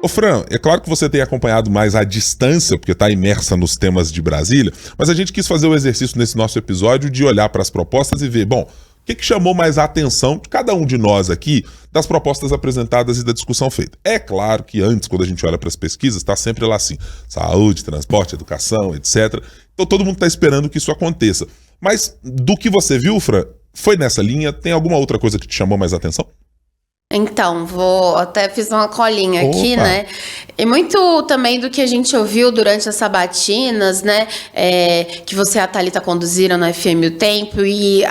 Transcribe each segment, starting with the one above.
Ô Fran, é claro que você tem acompanhado mais à distância, porque está imersa nos temas de Brasília, mas a gente quis fazer o exercício nesse nosso episódio de olhar para as propostas e ver, bom, o que chamou mais a atenção de cada um de nós aqui das propostas apresentadas e da discussão feita? É claro que antes, quando a gente olha para as pesquisas, está sempre lá assim, saúde, transporte, educação, etc. Então todo mundo está esperando que isso aconteça. Mas do que você viu, Fran, foi nessa linha? Tem alguma outra coisa que te chamou mais a atenção? Então, até fiz uma colinha aqui, Opa. né? E muito também do que a gente ouviu durante as sabatinas, né? Que você e a Thalita conduziram na FM O Tempo e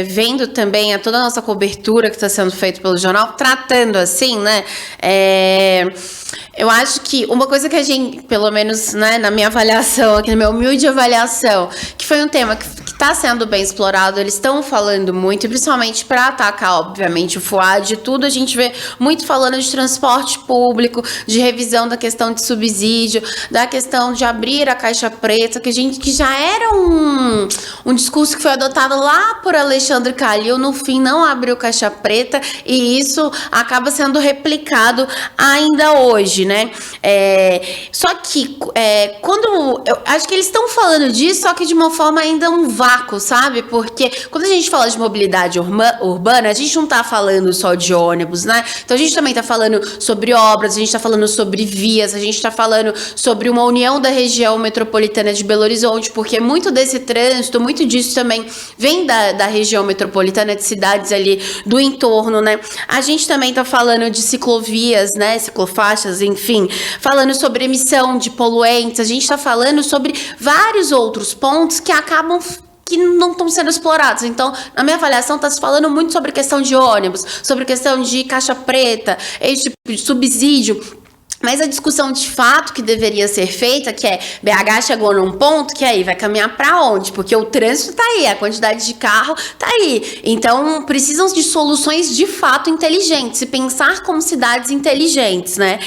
vendo também toda a nossa cobertura que está sendo feita pelo jornal, tratando assim, né? Eu acho que uma coisa que a gente, pelo menos, né, na minha avaliação, aqui na minha humilde avaliação, que foi um tema que está sendo bem explorado, eles estão falando muito, e principalmente para atacar, obviamente, o FUAD e tudo, a gente vê muito falando de transporte público, de revisão da questão de subsídio, da questão de abrir a caixa preta, que já era um discurso que foi adotado lá por Alexandre Calil, no fim não abriu caixa preta, e isso acaba sendo replicado ainda hoje, né? Só que quando eu acho que eles estão falando disso, só que de uma forma ainda um vácuo, sabe? Porque quando a gente fala de mobilidade urbana, a gente não tá falando só de ônibus, né? Então a gente também tá falando sobre obras, a gente tá falando sobre vias, a gente tá falando sobre uma união da região metropolitana de Belo Horizonte, porque muito desse trânsito, muito disso também vem da região metropolitana, de cidades ali do entorno, né? A gente também tá falando de ciclovias, né? Ciclofaixas, enfim, falando sobre emissão de poluentes, a gente tá falando sobre vários outros pontos que acabam que não estão sendo explorados. Então, na minha avaliação, está se falando muito sobre questão de ônibus, sobre questão de caixa preta, esse tipo de subsídio. Mas a discussão de fato que deveria ser feita, que é BH chegou num ponto que aí vai caminhar para onde? Porque o trânsito tá aí, a quantidade de carro tá aí. Então, precisam de soluções de fato inteligentes e pensar como cidades inteligentes, né?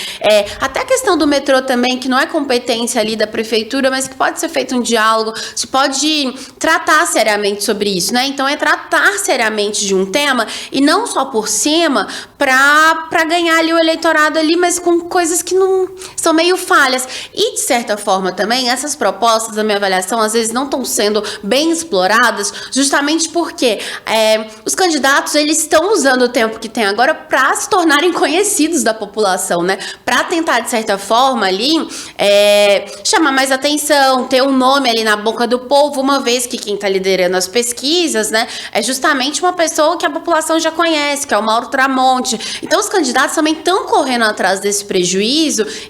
Até a questão do metrô também, que não é competência ali da prefeitura, mas que pode ser feito um diálogo, se pode tratar seriamente sobre isso, né? Então, tratar seriamente de um tema e não só por cima para ganhar ali o eleitorado ali, mas com coisas que não são meio falhas. E, de certa forma, também, essas propostas, na minha avaliação, às vezes não estão sendo bem exploradas, justamente porque os candidatos, eles estão usando o tempo que tem agora para se tornarem conhecidos da população, né? Para tentar, de certa forma, ali, chamar mais atenção, ter um nome ali na boca do povo, uma vez que quem está liderando as pesquisas, né, é justamente uma pessoa que a população já conhece, que é o Mauro Tramonte. Então, os candidatos também estão correndo atrás desse prejuízo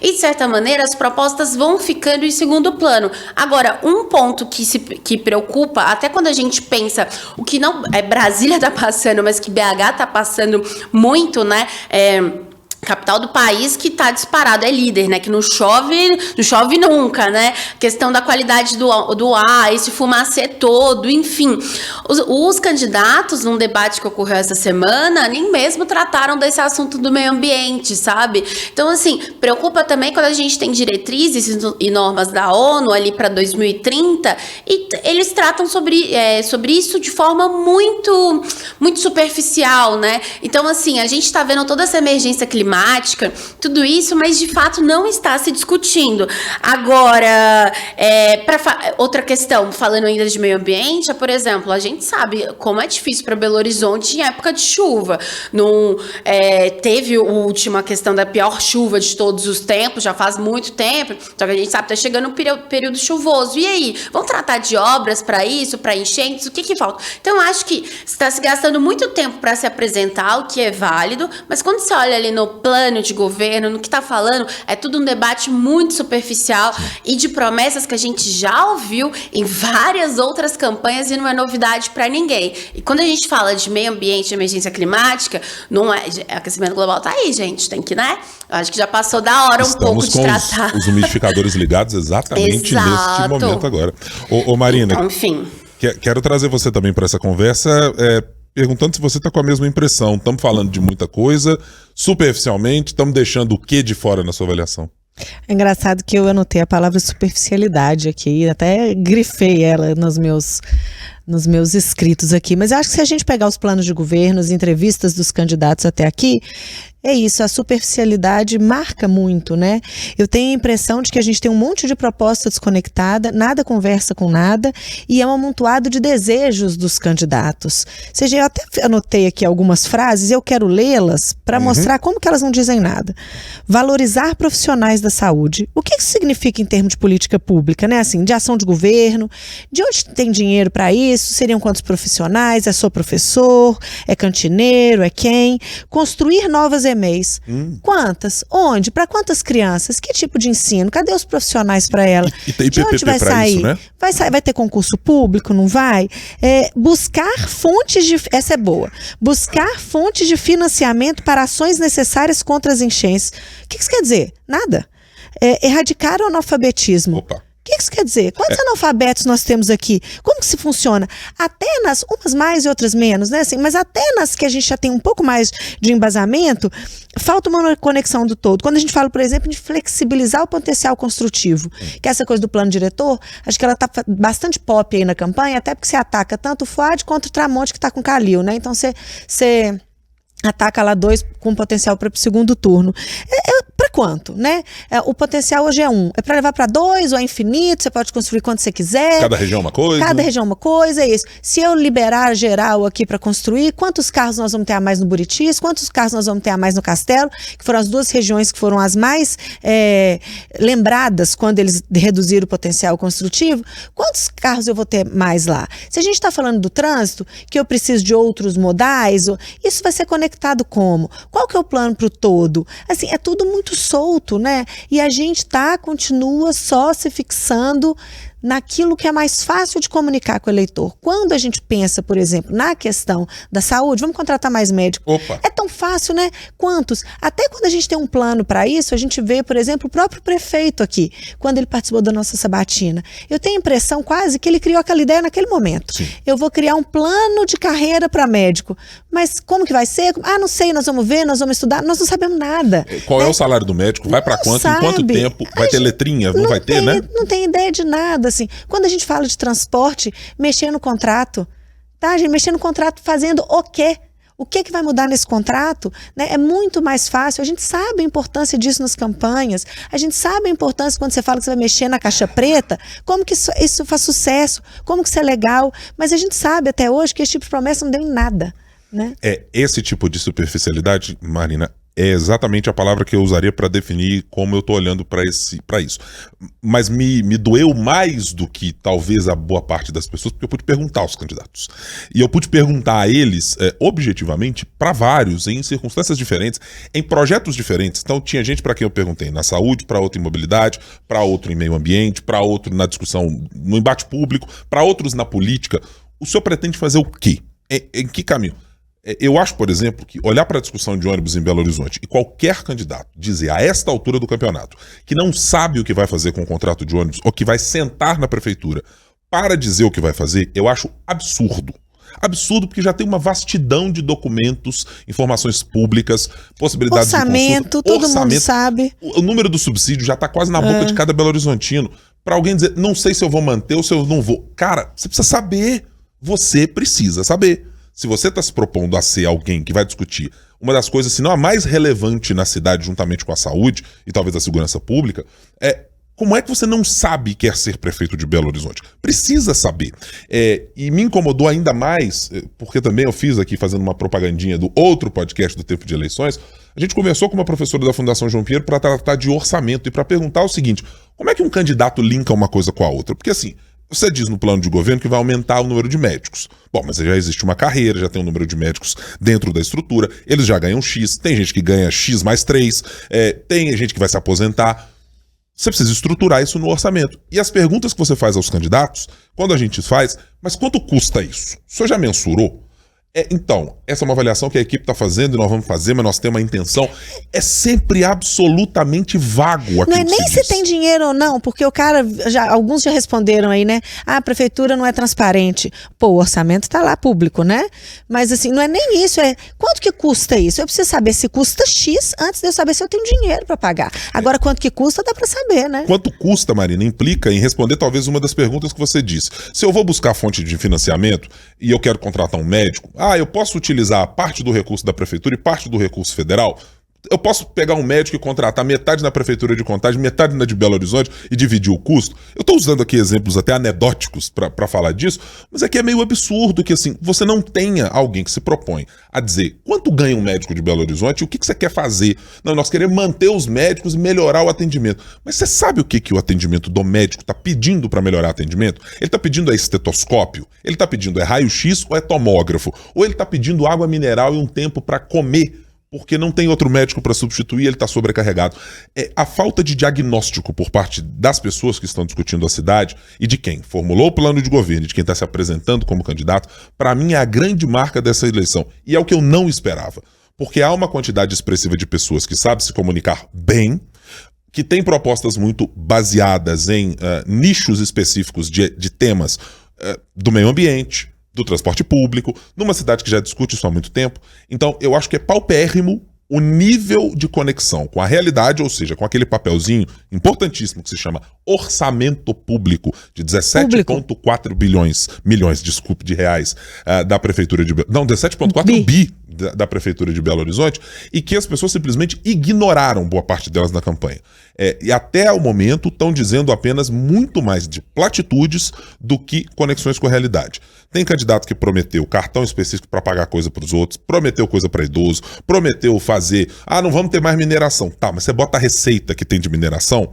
e, de certa maneira, as propostas vão ficando em segundo plano. Agora, um ponto que preocupa, até quando a gente pensa o que não Brasília tá passando, mas que BH tá passando muito, né? Capital do país que tá disparado, é líder, né? Que não chove nunca, né? Questão da qualidade do ar, esse fumacê todo, enfim. Os candidatos, num debate que ocorreu essa semana, nem mesmo trataram desse assunto do meio ambiente, sabe? Então, assim, preocupa também quando a gente tem diretrizes e normas da ONU ali para 2030 e eles tratam sobre isso de forma muito, muito superficial, né? Então, assim, a gente tá vendo toda essa emergência climática, tudo isso, mas de fato não está se discutindo. Agora, outra questão, falando ainda de meio ambiente, por exemplo, a gente sabe como é difícil para Belo Horizonte em época de chuva. Teve a última questão da pior chuva de todos os tempos, já faz muito tempo, só que a gente sabe que está chegando um período chuvoso. E aí? Vão tratar de obras para isso, para enchentes? O que falta? Então, eu acho que está se gastando muito tempo para se apresentar, o que é válido, mas quando você olha ali no plano de governo, no que está falando, é tudo um debate muito superficial e de promessas que a gente já ouviu em várias outras campanhas e não é novidade para ninguém. E quando a gente fala de meio ambiente, emergência climática, não é aquecimento global, tá aí, gente, tem que, né? Acho que já passou da hora um pouco de tratar. Os umidificadores ligados exatamente neste momento agora. Ô Marina, então, enfim. Quero trazer você também para essa conversa, perguntando se você está com a mesma impressão. Estamos falando de muita coisa, superficialmente, estamos deixando o que de fora na sua avaliação? É engraçado que eu anotei a palavra superficialidade aqui, até grifei ela nos meus escritos aqui, mas eu acho que se a gente pegar os planos de governo, as entrevistas dos candidatos até aqui, É isso, a superficialidade marca muito, né? Eu tenho a impressão de que a gente tem um monte de proposta desconectada, nada conversa com nada, e é um amontoado de desejos dos candidatos. Ou seja, eu até anotei aqui algumas frases, eu quero lê-las para mostrar como que elas não dizem nada. Valorizar profissionais da saúde. O que isso significa em termos de política pública, né? Assim, de ação de governo, de onde tem dinheiro para isso, seriam quantos profissionais, é só professor, é cantineiro, é quem? Construir novas EMEIs. Quantas? Onde? Para quantas crianças? Que tipo de ensino? Cadê os profissionais para ela? E tem de onde vai sair? Isso, né? Vai ter concurso público? Não vai? Buscar fontes de... Essa é boa. Buscar fontes de financiamento para ações necessárias contra as enchentes. O que isso quer dizer? Nada. Erradicar o analfabetismo. Opa. O que isso quer dizer? Quantos analfabetos nós temos aqui? Como que se funciona? Até nas, umas mais e outras menos, né? Assim, mas até nas que a gente já tem um pouco mais de embasamento, falta uma conexão do todo. Quando a gente fala, por exemplo, de flexibilizar o potencial construtivo, que é essa coisa do plano diretor, acho que ela está bastante pop aí na campanha, até porque você ataca tanto o Fuad quanto o Tramonte que está com o Calil, né? Então você ataca lá 2 com potencial para o segundo turno. Para quanto, né? O potencial hoje é 1. É para levar para 2 ou é infinito, você pode construir quanto você quiser. Cada região uma coisa. Cada região uma coisa, é isso. Se eu liberar geral aqui para construir, quantos carros nós vamos ter a mais no Buritis? Quantos carros nós vamos ter a mais no Castelo? Que foram as 2 regiões que foram as mais lembradas quando eles reduziram o potencial construtivo. Quantos carros eu vou ter mais lá? Se a gente está falando do trânsito, que eu preciso de outros modais, isso vai ser conectado como? Qual que é o plano para o todo? Assim, é tudo muito solto, né? E a gente continua só se fixando naquilo que é mais fácil de comunicar com o eleitor. Quando a gente pensa, por exemplo, na questão da saúde, vamos contratar mais médico. Opa. É tão fácil, né? Quantos? Até quando a gente tem um plano para isso, a gente vê, por exemplo, o próprio prefeito aqui, quando ele participou da nossa sabatina. Eu tenho a impressão quase que ele criou aquela ideia naquele momento. Sim. Eu vou criar um plano de carreira para médico. Mas como que vai ser? Não sei, nós vamos ver, nós vamos estudar, nós não sabemos nada. Qual é o salário do médico? Vai para quanto? Em quanto tempo? Vai ter letrinha? Não vai ter, né? Não tem ideia de nada, assim. Quando a gente fala de transporte, mexer no contrato, tá, gente? Mexer no contrato fazendo o quê? O que vai mudar nesse contrato? Né? É muito mais fácil. A gente sabe a importância disso nas campanhas. A gente sabe a importância quando você fala que você vai mexer na caixa preta, como que isso faz sucesso, como que isso é legal. Mas a gente sabe até hoje que esse tipo de promessa não deu em nada. Né? Esse tipo de superficialidade, Marina, é exatamente a palavra que eu usaria para definir como eu tô olhando para isso. Mas me doeu mais do que talvez a boa parte das pessoas, porque eu pude perguntar aos candidatos. E eu pude perguntar a eles, objetivamente, para vários, em circunstâncias diferentes, em projetos diferentes. Então tinha gente para quem eu perguntei na saúde, para outro em mobilidade, para outro em meio ambiente, para outro na discussão, no embate público, para outros na política. O senhor pretende fazer o quê? Em que caminho? Eu acho, por exemplo, que olhar para a discussão de ônibus em Belo Horizonte e qualquer candidato dizer a esta altura do campeonato que não sabe o que vai fazer com o contrato de ônibus ou que vai sentar na prefeitura para dizer o que vai fazer, eu acho absurdo. Absurdo porque já tem uma vastidão de documentos, informações públicas, possibilidades orçamento, de consulta. Todo mundo sabe. O número do subsídio já está quase na boca de cada belo horizontino. Para alguém dizer, não sei se eu vou manter ou se eu não vou. Cara, você precisa saber. Você precisa saber. Se você está se propondo a ser alguém que vai discutir uma das coisas, se não a mais relevante na cidade, juntamente com a saúde e talvez a segurança pública, como é que você não sabe que quer ser prefeito de Belo Horizonte? Precisa saber. E me incomodou ainda mais, porque também eu fiz aqui, fazendo uma propagandinha do outro podcast do Tempo de Eleições, a gente conversou com uma professora da Fundação João Pinheiro para tratar de orçamento e para perguntar o seguinte, como é que um candidato linka uma coisa com a outra? Porque assim, você diz no plano de governo que vai aumentar o número de médicos. Bom, mas já existe uma carreira, já tem um número de médicos dentro da estrutura, eles já ganham X, tem gente que ganha X mais 3, tem gente que vai se aposentar. Você precisa estruturar isso no orçamento. E as perguntas que você faz aos candidatos, quando a gente faz, mas quanto custa isso? O senhor já mensurou? Então, essa é uma avaliação que a equipe está fazendo e nós vamos fazer, mas nós temos uma intenção. É sempre absolutamente vago aquilo. Não é nem se tem dinheiro ou não, porque o cara, alguns já responderam aí, né? A prefeitura não é transparente. Pô, o orçamento está lá público, né? Mas assim, não é nem isso, quanto que custa isso? Eu preciso saber se custa X antes de eu saber se eu tenho dinheiro para pagar. Agora, quanto que custa, dá para saber, né? Quanto custa, Marina, implica em responder talvez uma das perguntas que você disse. Se eu vou buscar fonte de financiamento e eu quero contratar um médico, eu posso utilizar parte do recurso da prefeitura e parte do recurso federal? Eu posso pegar um médico e contratar metade na prefeitura de Contagem, metade na de Belo Horizonte e dividir o custo? Eu tô usando aqui exemplos até anedóticos pra falar disso, mas é que é meio absurdo que assim, você não tenha alguém que se propõe a dizer quanto ganha um médico de Belo Horizonte e o que você quer fazer. Não, nós queremos manter os médicos e melhorar o atendimento. Mas você sabe o que o atendimento do médico tá pedindo para melhorar o atendimento? Ele tá pedindo estetoscópio? Ele tá pedindo raio-x ou tomógrafo? Ou ele tá pedindo água mineral e um tempo para comer? Porque não tem outro médico para substituir, ele está sobrecarregado. A falta de diagnóstico por parte das pessoas que estão discutindo a cidade e de quem formulou o plano de governo, de quem está se apresentando como candidato, para mim é a grande marca dessa eleição. E é o que eu não esperava. Porque há uma quantidade expressiva de pessoas que sabem se comunicar bem, que tem propostas muito baseadas em nichos específicos de temas do meio ambiente, do transporte público, numa cidade que já discute isso há muito tempo. Então, eu acho que é paupérrimo o nível de conexão com a realidade, ou seja, com aquele papelzinho importantíssimo que se chama orçamento público de 17,4 milhões de reais da Prefeitura de Belo... Não, 17,4 bi da Prefeitura de Belo Horizonte, e que as pessoas simplesmente ignoraram boa parte delas na campanha. E até o momento estão dizendo apenas muito mais de platitudes do que conexões com a realidade. Tem candidato que prometeu cartão específico para pagar coisa para os outros, prometeu coisa para idoso, prometeu fazer, não vamos ter mais mineração. Tá, mas você bota a receita que tem de mineração,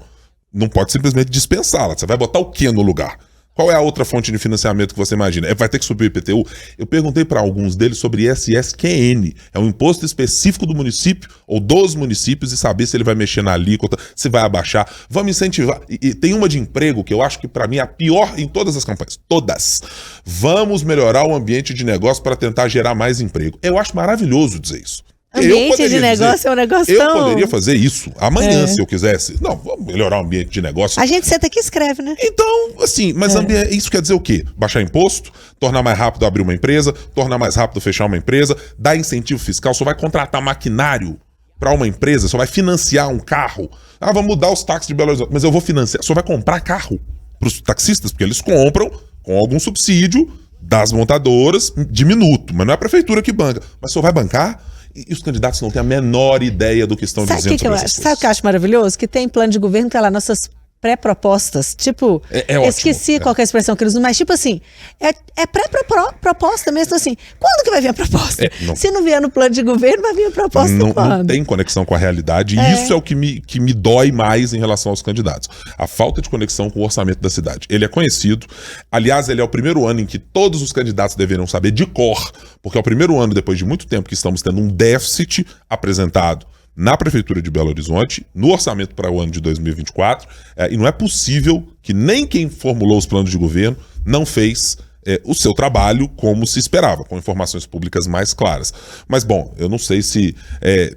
não pode simplesmente dispensá-la. Você vai botar o que no lugar? Qual é a outra fonte de financiamento que você imagina? Vai ter que subir o IPTU? Eu perguntei para alguns deles sobre ISSQN. É um imposto específico do município ou dos municípios e saber se ele vai mexer na alíquota, se vai abaixar. Vamos incentivar. E tem uma de emprego que eu acho que para mim é a pior em todas as campanhas. Todas. Vamos melhorar o ambiente de negócio para tentar gerar mais emprego. Eu acho maravilhoso dizer isso. Ambiente de negócio é um negócio tão... Eu poderia fazer isso amanhã, se eu quisesse. Não, vamos melhorar o ambiente de negócio. A gente senta aqui e escreve, né? Então, assim, mas isso quer dizer o quê? Baixar imposto, tornar mais rápido abrir uma empresa, tornar mais rápido fechar uma empresa, dar incentivo fiscal, só vai contratar maquinário para uma empresa, só vai financiar um carro. Vamos mudar os táxis de Belo Horizonte, mas eu vou financiar, só vai comprar carro para os taxistas, porque eles compram com algum subsídio das montadoras diminuto, mas não é a prefeitura que banca, mas só vai bancar. E os candidatos não têm a menor ideia do que estão dizendo sobre essas coisas. Sabe o que eu acho maravilhoso? Que tem plano de governo, tá lá, nossas pré-propostas. Tipo, esqueci qual que é a expressão que eles usam, mas tipo assim, é pré-proposta mesmo assim. Quando que vai vir a proposta? Se não vier no plano de governo, vai vir a proposta quando? Não tem conexão com a realidade e isso é o que me dói mais em relação aos candidatos. A falta de conexão com o orçamento da cidade. Ele é conhecido, aliás, ele é o primeiro ano em que todos os candidatos deveriam saber de cor, porque é o primeiro ano, depois de muito tempo, que estamos tendo um déficit apresentado na Prefeitura de Belo Horizonte, no orçamento para o ano de 2024, e não é possível que nem quem formulou os planos de governo não fez o seu trabalho como se esperava, com informações públicas mais claras. Mas, bom, eu não sei se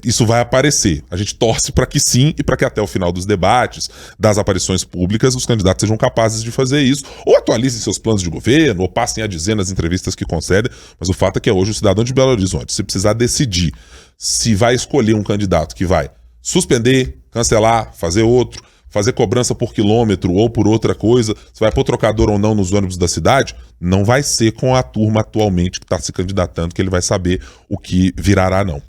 isso vai aparecer. A gente torce para que sim e para que até o final dos debates, das aparições públicas, os candidatos sejam capazes de fazer isso, ou atualizem seus planos de governo, ou passem a dizer nas entrevistas que concedem, mas o fato é que hoje o cidadão de Belo Horizonte, se precisar decidir se vai escolher um candidato que vai suspender, cancelar, fazer outro, fazer cobrança por quilômetro ou por outra coisa, se vai pôr trocador ou não nos ônibus da cidade, não vai ser com a turma atualmente que está se candidatando que ele vai saber o que virará, não.